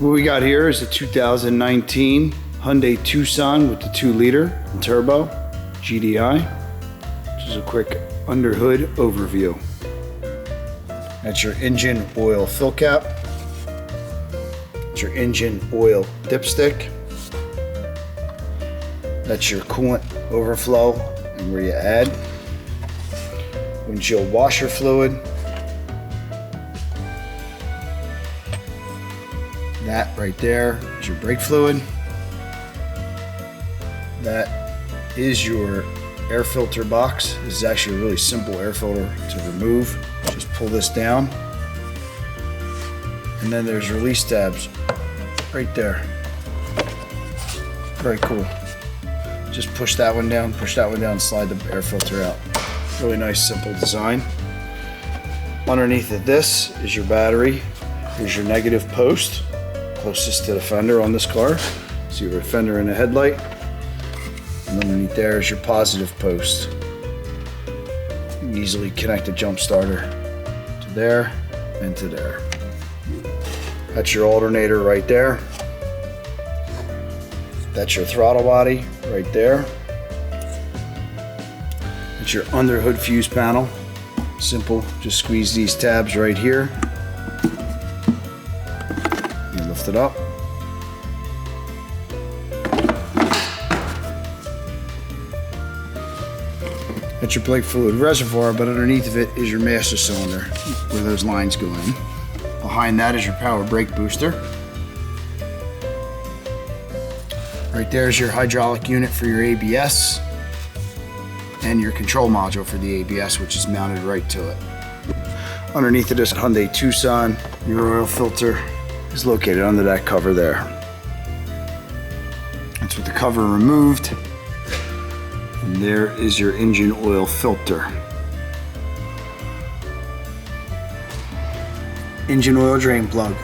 What we got here is a 2019 Hyundai Tucson with the 2-liter turbo GDI. Just a quick under hood overview. That's your engine oil fill cap. That's your engine oil dipstick. That's your coolant overflow and where you add. Windshield washer fluid. That right there is your brake fluid. That is your air filter box. This is actually a really simple air filter to remove. Just pull this down. And then there's release tabs right there. Very cool. Just push that one down, slide the air filter out. Really nice, simple design. Underneath of this is your battery. Here's your negative post, closest to the fender on this car. So you have a fender and a headlight. And underneath there is your positive post. You can easily connect a jump starter to there and to there. That's your alternator right there. That's your throttle body right there. It's your under hood fuse panel. Simple, just squeeze these tabs right here. You lift it up. That's your brake fluid reservoir, but underneath of it is your master cylinder where those lines go in. Behind that is your power brake booster. Right there is your hydraulic unit for your ABS and your control module for the ABS, which is mounted right to it. Underneath it is a Hyundai Tucson. Your oil filter is located under that cover there. That's with the cover removed. And there is your engine oil filter. Engine oil drain plug.